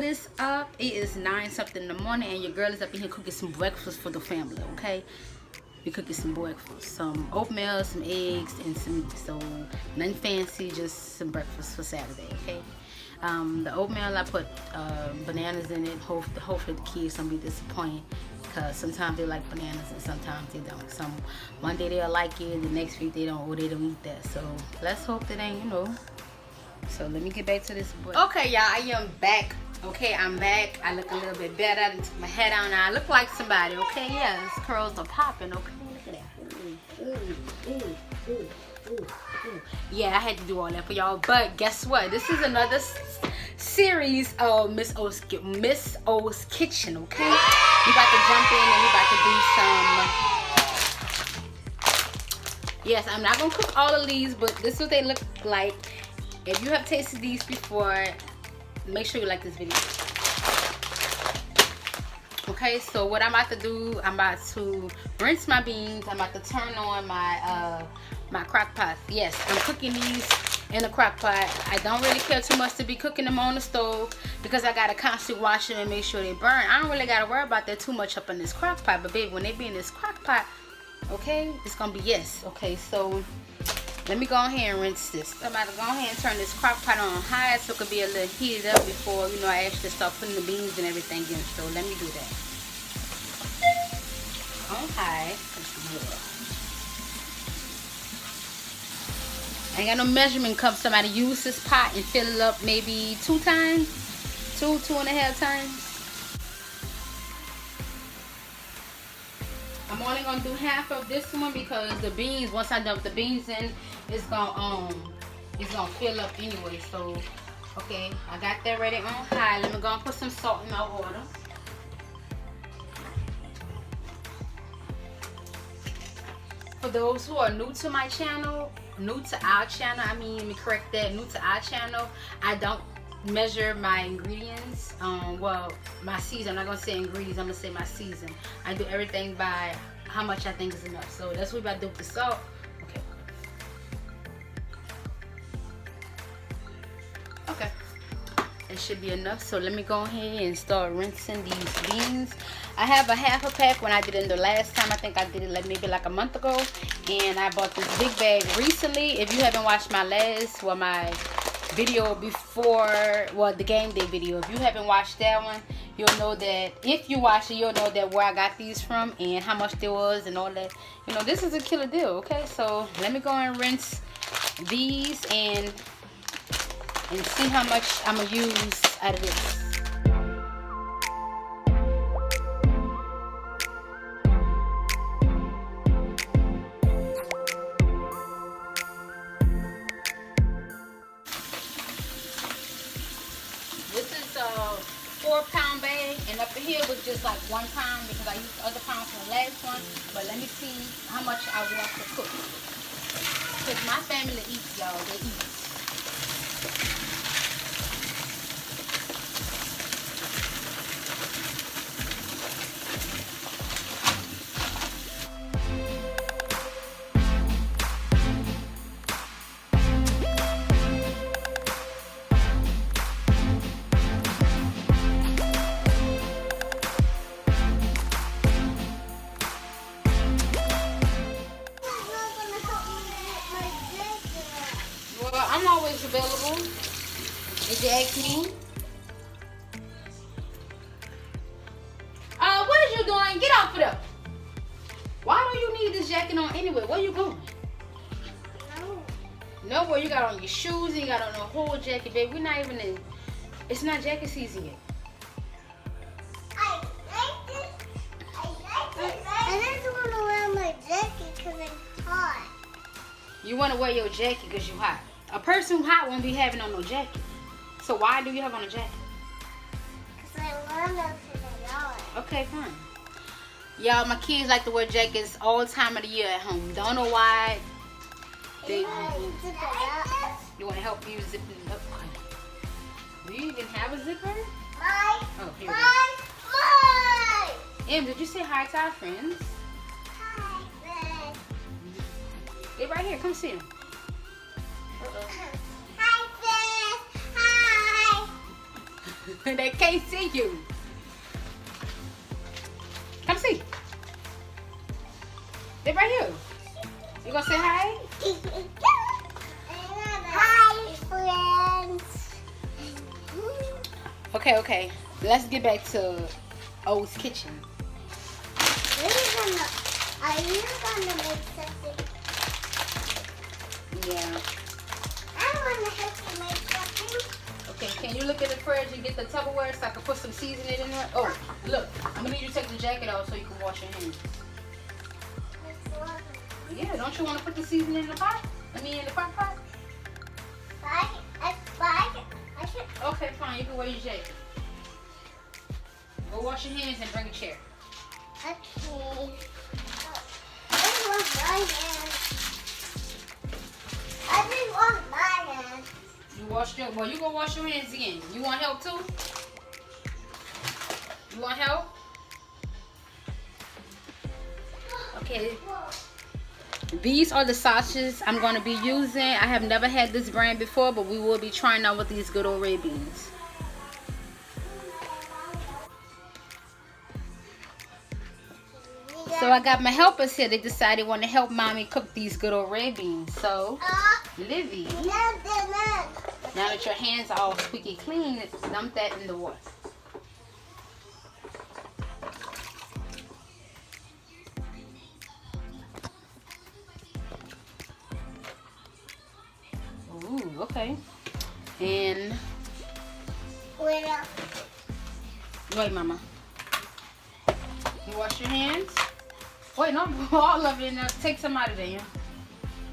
what is up? It is 9 something in the morning and your girl is up in here cooking some breakfast for the family, okay? We cooking some breakfast, some oatmeal, some eggs, and so nothing fancy, just some breakfast for Saturday, okay? The oatmeal, I put bananas in it. Hopefully the kids don't be disappointed, because sometimes they like bananas and sometimes they don't. One day they'll like it and the next week they don't, or they don't eat that. So let's hope that ain't, So let me get back to this book. Okay, y'all, I am back. Okay, I'm back. I look a little bit better. I took my head out now. I look like somebody, okay? Yes, curls are popping, okay? Look at that. Yeah, I had to do all that for y'all. But guess what? This is another series of Ms.O's Kitchen, okay? We about to jump in and we about to do some... Yes, I'm not going to cook all of these, but this is what they look like. If you have tasted these before, make sure you like this video. Okay, so what I'm about to do, I'm about to rinse my beans. I'm about to turn on my my crock pot. Yes, I'm cooking these in a crock pot. I don't really care too much to be cooking them on the stove because I gotta constantly wash them and make sure they burn. I don't really gotta worry about that too much up in this crock pot, but baby, when they be in this crock pot, okay, it's gonna be yes. Okay, so let me go ahead and rinse this. I'm about to go ahead and turn this crock pot on high so it could be a little heated up before, I actually start putting the beans and everything in. So let me do that. On high. I ain't got no measurement cup. Somebody use this pot and fill it up maybe 2 times. 2.5 times. I'm only gonna do half of this one because the beans, once I dump the beans in, it's gonna fill up anyway. So okay, I got that ready on high. Let me go and put some salt in my water. For those who are new to my channel, new to our channel, let me correct that, new to our channel, I don't measure my ingredients, well, my season. I'm not gonna say ingredients, I'm gonna say my season. I do everything by how much I think is enough. So that's what we're about to do with the salt. Okay, it should be enough. So let me go ahead and start rinsing these beans. I have a half a pack. When I did it the last time, I think I did it maybe like a month ago, and I bought this big bag recently. If you haven't watched my my video before, the game day video, if you haven't watched that one, you'll know that. If you watch it, you'll know that where I got these from and how much there was and all that. This is a killer deal. Okay, so let me go and rinse these and see how much I'm gonna use out of this. This is a 4-pound bag, and up here was just like 1 pound because I used the other pound from the last one. But let me see how much I want to cook. Because my family eats, y'all. They eat. I'm always available if you ask me. What is you doing? Get off of there. Why do you need this jacket on anyway? Where you going? No, boy, you got on your shoes and you got on the whole jacket, baby. We're not even in. It's not jacket season yet. I like this. I just want to wear my jacket because it's hot. You want to wear your jacket because you're hot. A person who's hot won't be having on no jacket. So why do you have on a jacket? Because I learned that from the yard. Okay, fine. Y'all, my kids like to wear jackets all time of the year at home. Don't know why. You want to help you zip it up? Do you even have a zipper? Oh, here we go. Em, did you say hi to our friends? Hi, friends. They're right here. Come see them. Hi, friends. Hi. They can't see you. Come see. They're right here. You gonna say hi? Hi, friends. Okay. Let's get back to O's kitchen. Are you gonna make something? Yeah. I wanna help you make something. Okay, can you look at the fridge and get the Tupperware so I can put some seasoning in there? Oh, look, I'm gonna need you to take the jacket off so you can wash your hands. Yeah, don't you want to put the seasoning in the pot? I mean, in the crock pot? Okay, fine. You can wear your jacket. Go wash your hands and bring a chair. Okay. I just want my hands. You wash your, well, you go wash your hands again. You want help too? You want help? Okay. These are the sausages I'm going to be using. I have never had this brand before, but we will be trying out with these good old red beans. So I got my helpers here. They decided they want to help mommy cook these good old red beans. So, Livy, now that your hands are all squeaky clean, dump that in the water. Ooh, okay. And wait, mama. You wash your hands? Wait, no, all of it in there. Take some out of there, yeah.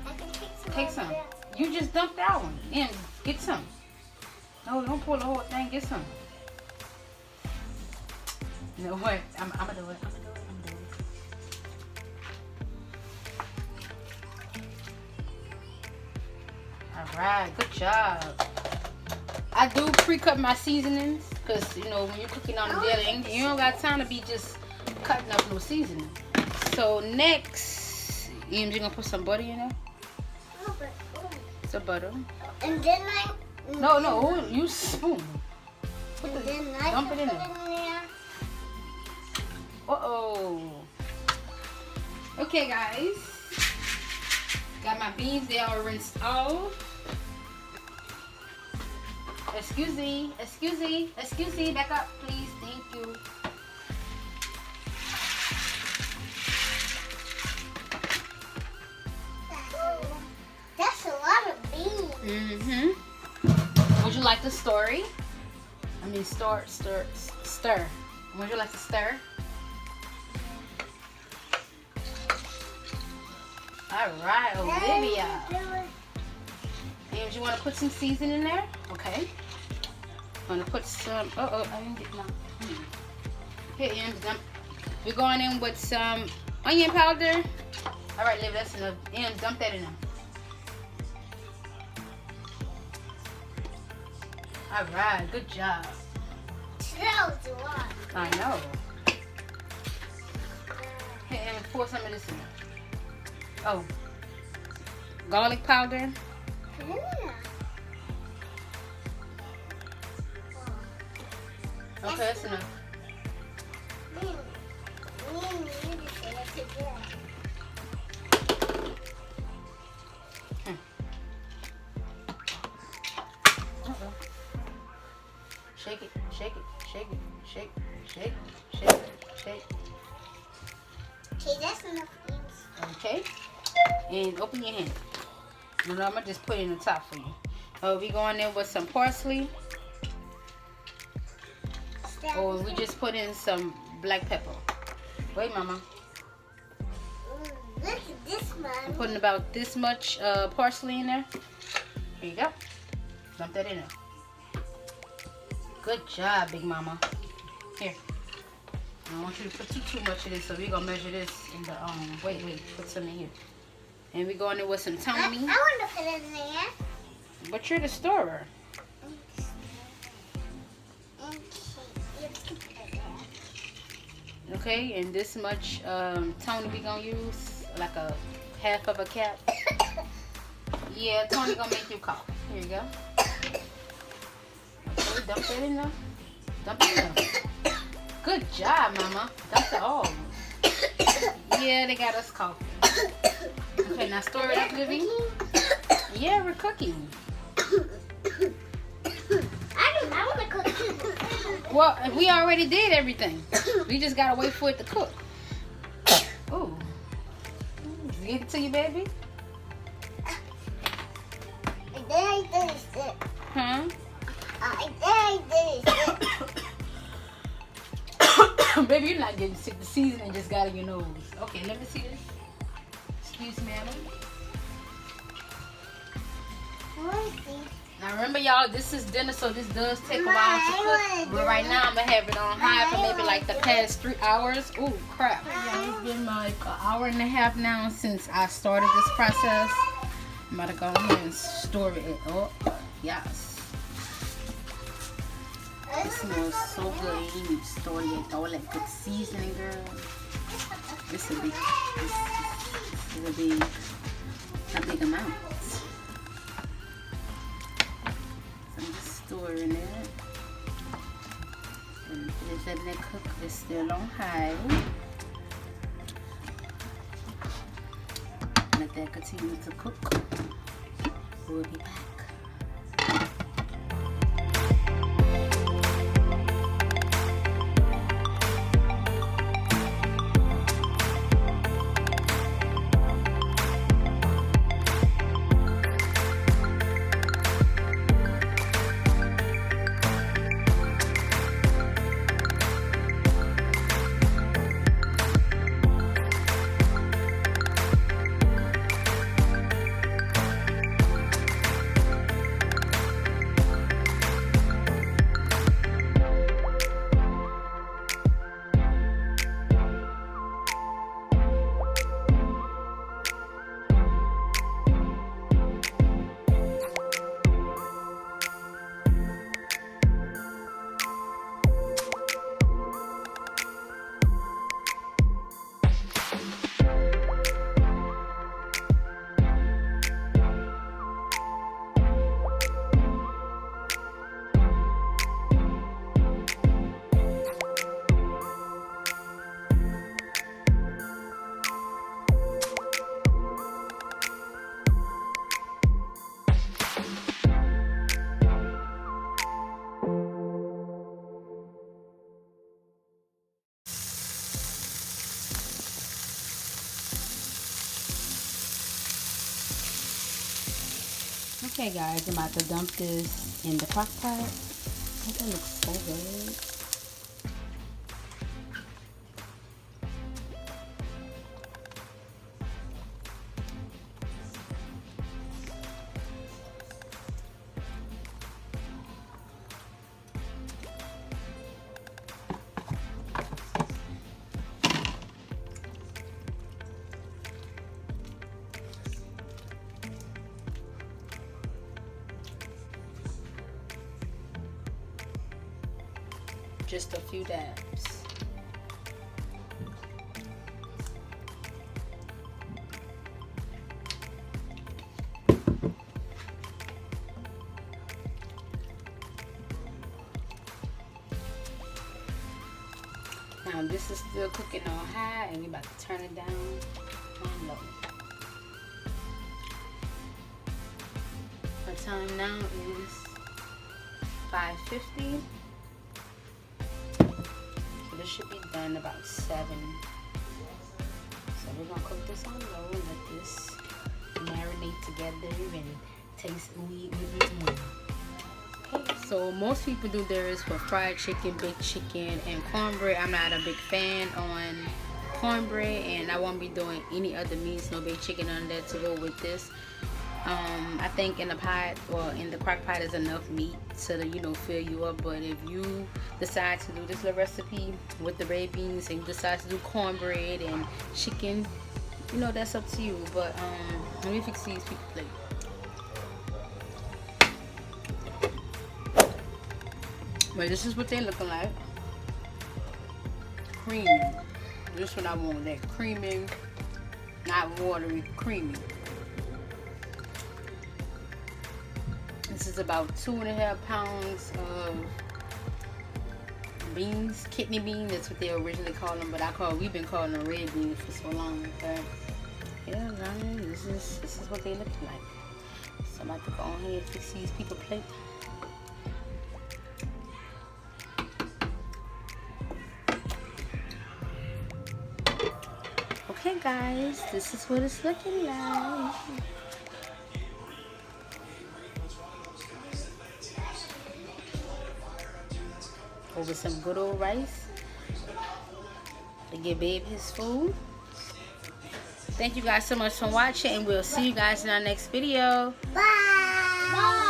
I can Take some. You just dumped that one. And get some. No, don't pull the whole thing. Get some. No, what? I'm gonna do it. Alright, good job. I do pre-cut my seasonings because, you know, when you're cooking on the daily, you don't got time to be just cutting up no seasoning. So next, you're gonna put some butter in there? Some butter. And then No, use spoon. Dump it in there. Uh-oh. Okay, guys. Got my beans. They are rinsed off. Excuse me. Back up, please. Thank you. That's a lot of beans. Mm-hmm. Would you like to story? I mean, stir. Would you like to stir? All right, Olivia. And you want to put some seasoning in there? Okay. I'm going to put some, I didn't get my, Here, Em, we're going in with some onion powder. All right, Liv, that's enough. Em, dump that in there. All right, good job. That was a lot. I know. Here, Em, pour some of this in there. Oh, garlic powder. Yeah. Okay, that's enough. Shake it. Okay, that's enough beans. Okay. And open your hand. No, I'm gonna just put it in the top for you. We going in with some parsley. Or we just put in some black pepper. Wait, mama. Look at this one. I'm putting about this much parsley in there. Here you go. Dump that in there. Good job, big mama. Here. I don't want you to put too much of this, so we're gonna measure this in the wait, put some in here. And we're going in with some Tony. I want to put it in there. But you're the stirrer. Okay, and this much Tony we gonna use, like a half of a cap. Yeah, Tony gonna make you cough. Here you go. Okay, dump that in there. Dump it in. Good job, Mama. Dump it all. Yeah, they got us coffee. Okay, now store it up, Livy. Yeah, we're cooking. I want to cook too. Well, we already did everything. We just gotta wait for it to cook. Ooh. Give it to you, baby. And then I did it. Huh? And then I did it. Baby, you're not getting sick. The seasoning just got in your nose. Okay, let me see this. Excuse me, Adam. Now remember, y'all, this is dinner, so this does take a while to cook. But right now, I'm gonna have it on high for maybe like the past 3 hours. Ooh, crap. It's been like an hour and a half now since I started this process. I'm about to go ahead and store it up. Yes. It smells so good. You need to store it. All that good seasoning, girl. This will be a big amount. So I'm just storing it. And finish letting it cook. It's still on high. Let that continue to cook. We'll be back. Okay guys, I'm about to dump this in the crock pot. Oh, that looks so good. Just a few dabs. Now this is still cooking on high and we're about to turn it down on low. Our time now is 5:50. This should be done about 7. So we're gonna cook this on low and let this marinate together and taste ooey. Okay, so most people do theirs for fried chicken, baked chicken, and cornbread. I'm not a big fan on cornbread, and I won't be doing any other meats, no baked chicken, none of that to go with this. I think in the pot or in the crock pot is enough meat to, you know, fill you up. But if you decide to do this little recipe with the red beans and you decide to do cornbread and chicken, you know, that's up to you. But let me fix these people plate. But this is what they're looking like. Creamy. This one I want, that creamy, not watery, creamy. This is about 2.5 pounds of beans, kidney beans. That's what they originally called them, but we've been calling them red beans for so long. But yeah, guys, this is what they look like. So I'm about to go on here and fix these people plate. Okay, guys, this is what it's looking like. Over some good old rice to give babe his food. Thank you guys so much for watching, and we'll see you guys in our next video. Bye. Bye.